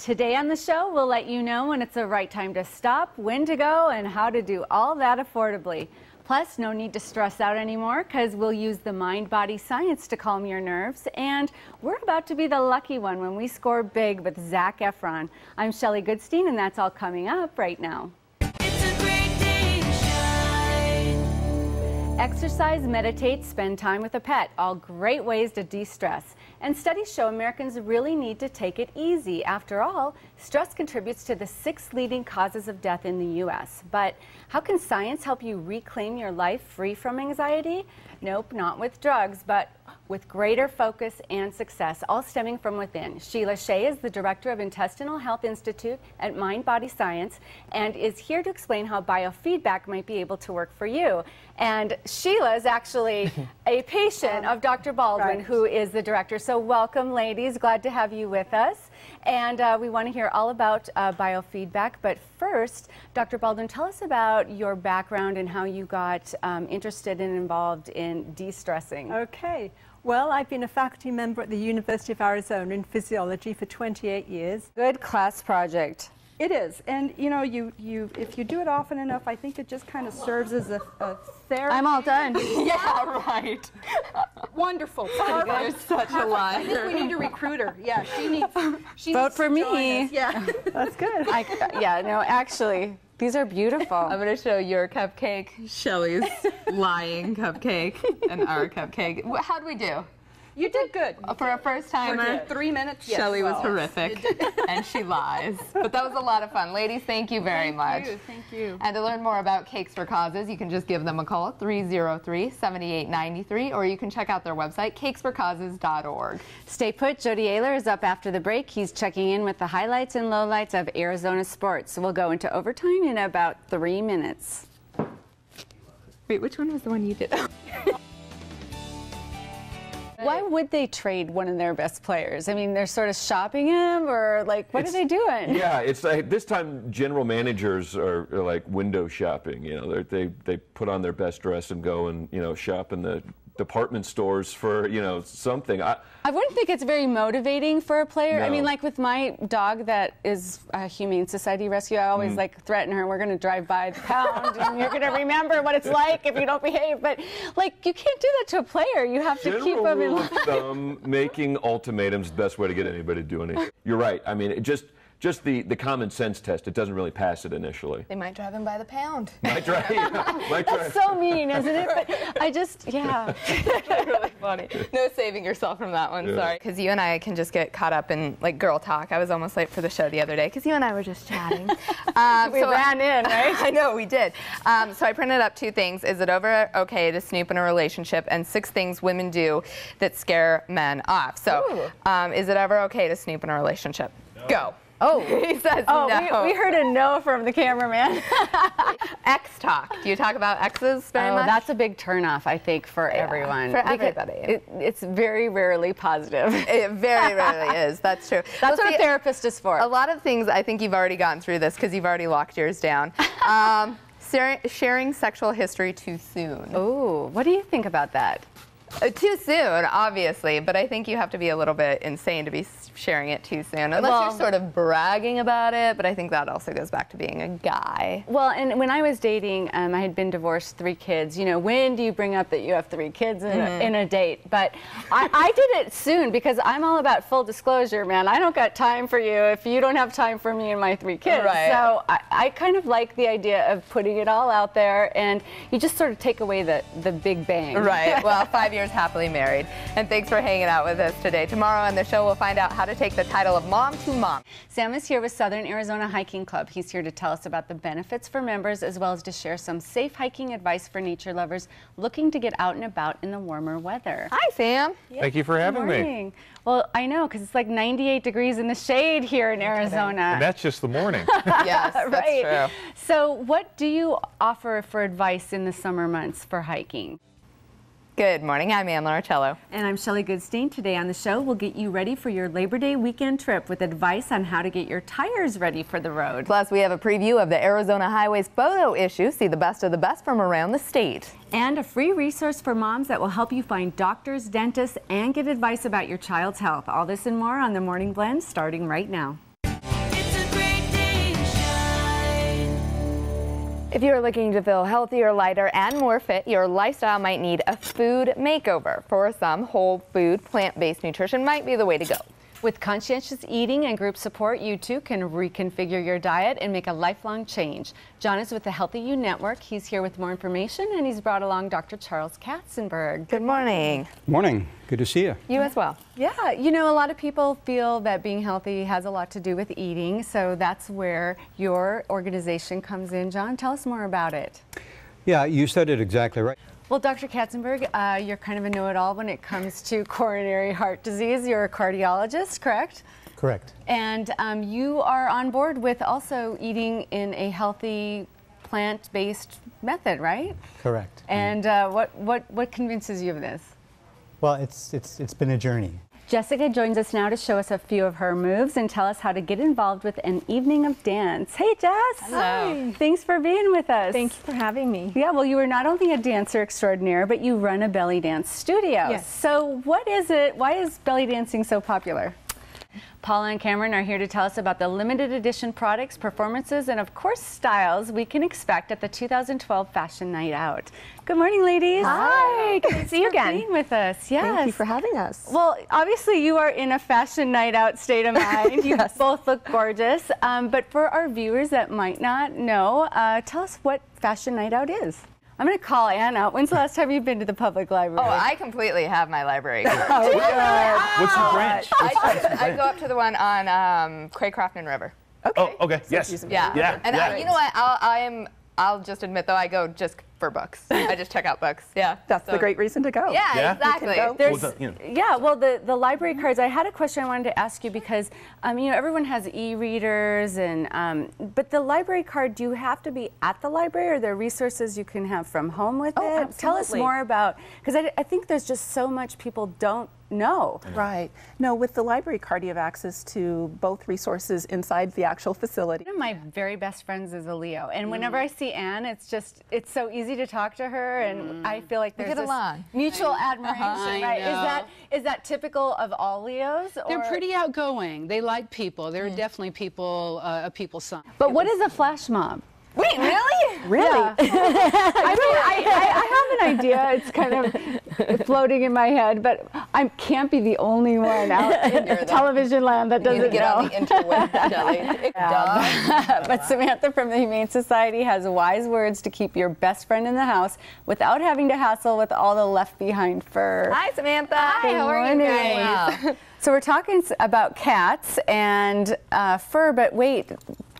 Today on the show, we'll let you know when it's the right time to stop, when to go, and how to do all that affordably. Plus, no need to stress out anymore because we'll use the mind-body science to calm your nerves. And we're about to be the lucky one when we score big with Zac Efron. I'm Shelley GoodStein, and that's all coming up right now. Exercise, meditate, spend time with a pet, all great ways to de-stress. And studies show Americans really need to take it easy. After all, stress contributes to the 6 leading causes of death in the U.S. But how can science help you reclaim your life free from anxiety? Nope, not with drugs, but with greater focus and success, all stemming from within. Sheila Shea is the director of Intestinal Health Institute at Mind Body Science and is here to explain how biofeedback might be able to work for you. And Sheila is actually a patient of Dr. Baldwin, who is the director. So welcome, ladies. Glad to have you with us. And we want to hear all about biofeedback. But first, Dr. Baldwin, tell us about your background and how you got interested and involved in de-stressing. Okay. Well, I've been a faculty member at the University of Arizona in physiology for 28 years. Good class project. It is, and you know, if you do it often enough, I think it just kind of serves as a therapy. I'm all done. Yeah, right. Wonderful. You're such a liar. I think we need a recruiter. Yeah, she needs. Vote for me. Yeah, that's good. Yeah, no, actually, these are beautiful. I'm going to show your cupcake, Shelley's lying cupcake, and our cupcake. How'd we do? You did good. For a first timer, 3 minutes. Yes. Shelley was horrific, and she lies. But that was a lot of fun. Ladies, thank you very much. Thank you. And to learn more about Cakes for Causes, you can just give them a call, 303-7893, or you can check out their website, cakesforcauses.org. Stay put. Jody Ayler is up after the break. He's checking in with the highlights and lowlights of Arizona sports. We'll go into overtime in about 3 minutes. Wait, which one was the one you did? Why would they trade one of their best players? I mean, they're sort of shopping him, or like, what are they doing? Yeah, it's like this time general managers are like window shopping. You know, they put on their best dress and go and, you know, shop in the department stores for, you know, something. I wouldn't think it's very motivating for a player. No. I mean, like with my dog that is a Humane Society rescue, I always like threaten her, we're going to drive by the pound and you're going to remember what it's like if you don't behave. But like, you can't do that to a player. You have to keep them in line. Making ultimatums is the best way to get anybody to do anything. You're right. I mean, just the common sense test, it doesn't really pass it initially. They might drive him by the pound. Might drive. That's so mean, isn't it? But I just, yeah. Really funny. No saving yourself from that one, sorry. Because you and I can just get caught up in like girl talk. I was almost late for the show the other day because you and I were just chatting. We ran in, right? I know, we did. So I printed up 2 things. Is it okay to snoop in a relationship? And 6 things women do that scare men off. So is it ever okay to snoop in a relationship? No. Go. Oh, he says no. We heard a no from the cameraman. Ex talk. Do you talk about exes very much? That's a big turnoff, I think, for everyone. For everybody. It's very rarely positive. It very rarely is. That's true. That's what a therapist is for. A lot of things, I think you've already gotten through this because you've already locked yours down. Sharing sexual history too soon. Ooh, what do you think about that? Too soon, obviously, but I think you have to be a little bit insane to be sharing it too soon, unless you're sort of bragging about it, but I think that also goes back to being a guy. Well, and when I was dating, I had been divorced, 3 kids. You know, when do you bring up that you have 3 kids in a date? But I did it soon because I'm all about full disclosure, man. I don't got time for you if you don't have time for me and my 3 kids. Right. So I kind of like the idea of putting it all out there, and you just sort of take away the big bang. Right. Well, 5 years happily married. And thanks for hanging out with us today. Tomorrow on the show, we'll find out how to take the title of mom to mom. Sam is here with Southern Arizona Hiking Club. He's here to tell us about the benefits for members as well as to share some safe hiking advice for nature lovers looking to get out and about in the warmer weather. Hi, Sam. Thank you for having me. Well, I know, because it's like 98 degrees in the shade here in Arizona. And that's just the morning. Yes, that's true. So what do you offer for advice in the summer months for hiking? Good morning, I'm Ann Larcello. And I'm Shelley GoodStein. Today on the show, we'll get you ready for your Labor Day weekend trip with advice on how to get your tires ready for the road. Plus, we have a preview of the Arizona Highways photo issue. See the best of the best from around the state. And a free resource for moms that will help you find doctors, dentists, and get advice about your child's health. All this and more on the Morning Blend starting right now. If you're looking to feel healthier, lighter, and more fit, your lifestyle might need a food makeover. For some, whole food, plant-based nutrition might be the way to go. With conscientious eating and group support, you too can reconfigure your diet and make a lifelong change. John is with the Healthy You Network. He's here with more information, and he's brought along Dr. Charles Katzenberg. Good morning. Morning. Good to see you. You as well. Yeah, you know, a lot of people feel that being healthy has a lot to do with eating, so that's where your organization comes in. John, tell us more about it. Yeah, you said it exactly right. Well, Dr. Katzenberg, you're kind of a know-it-all when it comes to coronary heart disease. You're a cardiologist, correct? Correct. And you are on board with also eating in a healthy, plant-based method, right? Correct. And what convinces you of this? Well, it's been a journey. Jessica joins us now to show us a few of her moves and tell us how to get involved with an evening of dance. Hey, Jess. Hello. Hi. Thanks for being with us. Thank you for having me. Yeah, well, you are not only a dancer extraordinaire, but you run a belly dance studio. Yes. So what is it? Why is belly dancing so popular? Paula and Cameron are here to tell us about the limited edition products, performances, and of course styles we can expect at the 2012 Fashion Night Out. Good morning, ladies. Hi, good to see you again. Being with us. Yes. Thank you for having us. Well, obviously you are in a Fashion Night Out state of mind. You both look gorgeous. But for our viewers that might not know, tell us what Fashion Night Out is. I'm going to call Ann out. When's the last time you've been to the public library? Oh, I completely have my library. What's your branch? I go up to the one on Craycroft and River. Oh, okay. Yes. Yeah. And yeah. you know what? I'll just admit though, I go just for books. I just check out books. Yeah. That's the great reason to go. Yeah, Yeah? exactly. The library cards. I had a question I wanted to ask you because, you know, everyone has e-readers, and but the library card, do you have to be at the library, or are there resources you can have from home with it? Absolutely. Tell us more about, because I think there's just so much people don't know. Right. No, with the library card, you have access to both resources inside the actual facility. One of my very best friends is a Leo, and whenever I see Anne, it's so easy to talk to her, and I feel like there's get this along. mutual admiration, right? Is that typical of all Leos? They're pretty outgoing. They like people. They're definitely people, a people sign. But what is a flash mob? Wait, really? Really? Yeah. I have an idea. It's kind of floating in my head, but I can't be the only one out in television land that doesn't Get know. on the interweb, Shelley. But Samantha from the Humane Society has wise words to keep your best friend in the house without having to hassle with all the left behind fur. Hi, Samantha. Hi, Good how are you morning. guys? So we're talking about cats and fur, but wait.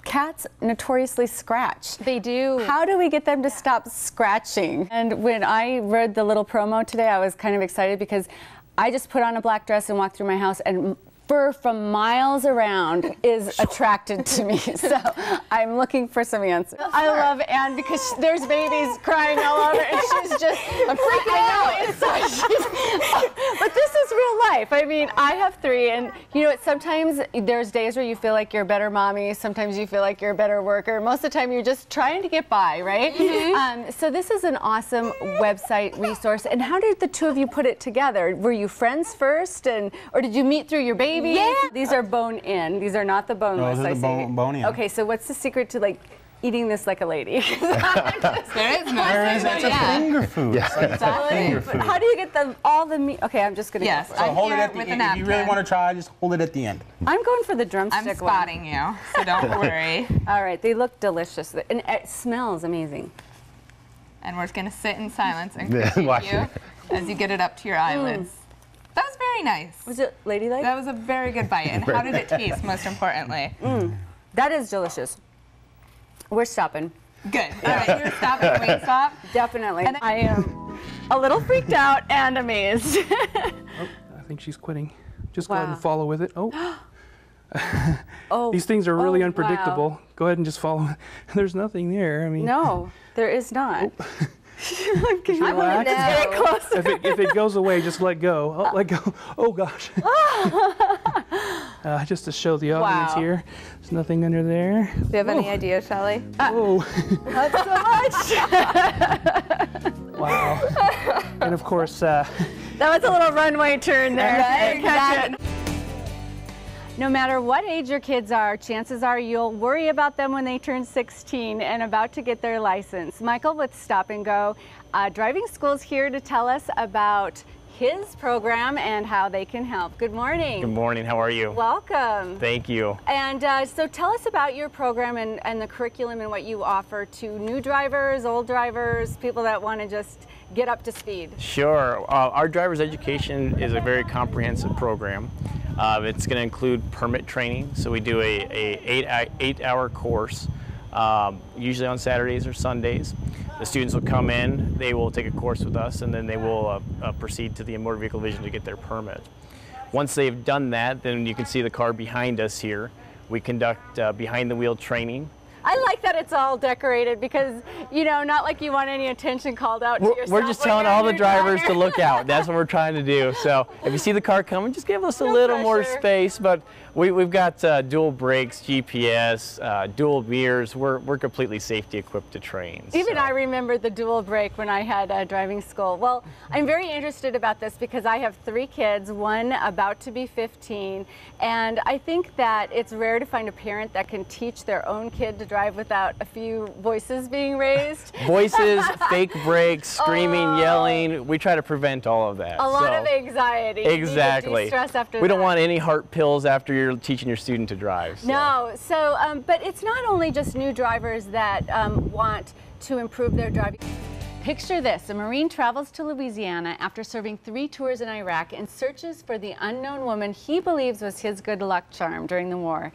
Cats notoriously scratch. They do. How do we get them to stop scratching? And when I read the little promo today, I was kind of excited because I just put on a black dress and walked through my house, and fur from miles around is attracted to me. So I'm looking for some answers. I love Anne because there's babies crying all over, and she's just freaking out inside. But this is real life. I mean, I have 3, and you know, sometimes there's days where you feel like you're a better mommy. Sometimes you feel like you're a better worker. Most of the time, you're just trying to get by, right? So this is an awesome website resource. And how did the two of you put it together? Were you friends first, or did you meet through your baby? Yeah. These are bone-in. These are not the boneless. Those are the I see. bone-in. Okay, so what's the secret to like eating this like a lady? There is no It's a finger food. It's like finger But food. how do you get all the meat? Okay, I'm just gonna. Yes, Go for it. I'm Hold it here at the with end. a If you really napkin. want to try, just hold it at the end. I'm going for the drumstick I'm spotting you, so don't worry. one. All right, they look delicious, and it smells amazing. And we're just gonna sit in silence and critique you as you get it up to your eyelids. That was very nice. Was it ladylike? That was a very good bite. And how did it taste, most importantly? That is delicious. We're stopping. Good. All right, you're stopping. Wingstop. Definitely. And I am a little freaked out and amazed. I think she's quitting. Just go ahead and follow with it. Oh. These things are really unpredictable. Wow. Go ahead and just follow. There's nothing there. I mean, No, there is not. just relax. Get closer. If it goes away, just let go. Oh, let go. Oh gosh. Just to show the audience Wow. here, there's nothing under there. Do you have any idea, Shelley? Oh. Not so much. Wow. And of course, That was a little runway turn there. Right, Catch it. No matter what age your kids are, chances are you'll worry about them when they turn 16 and about to get their license. Michael with Stop and Go Driving School is here to tell us about his program and how they can help. Good morning. Good morning. How are you? Welcome. Thank you. And so tell us about your program and the curriculum and what you offer to new drivers, old drivers, people that want to just get up to speed. Sure. Our driver's education is a very comprehensive program. It's going to include permit training. So we do a 8-hour course, usually on Saturdays or Sundays. The students will come in, they will take a course with us, and then they will proceed to the motor vehicle division to get their permit. Once they've done that, then you can see the car behind us here. We conduct behind the wheel training. I like that it's all decorated because, you know, not like you want any attention called out to yourself. We're just telling all the drivers to look out. That's what we're trying to do. So if you see the car coming, just give us a little more space. But we've got dual brakes, GPS, dual mirrors. We're completely safety equipped to train. Even I remember the dual brake when I had driving school. Well, I'm very interested about this because I have 3 kids, one about to be 15, and I think that it's rare to find a parent that can teach their own kid to drive without a few voices being raised. Voices, fake brakes, screaming, yelling. We try to prevent all of that. A lot of anxiety. Exactly. Stress after we don't want any heart pills after you're teaching your student to drive. So. No. So, but it's not only just new drivers that want to improve their driving. Picture this, a Marine travels to Louisiana after serving 3 tours in Iraq and searches for the unknown woman he believes was his good luck charm during the war.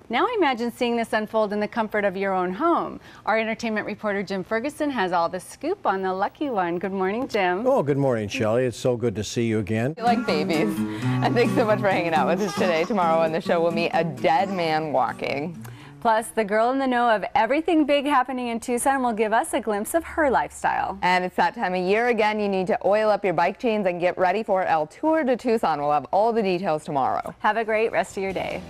Now imagine seeing this unfold in the comfort of your own home. Our entertainment reporter Jim Ferguson has all the scoop on the lucky one. Good morning, Jim. Oh, good morning, Shelley. It's so good to see you again. We like babies. And thanks so much for hanging out with us today. Tomorrow on the show, we'll meet a dead man walking. Plus, the girl in the know of everything big happening in Tucson will give us a glimpse of her lifestyle. And it's that time of year again. You need to oil up your bike chains and get ready for El Tour de Tucson. We'll have all the details tomorrow. Have a great rest of your day.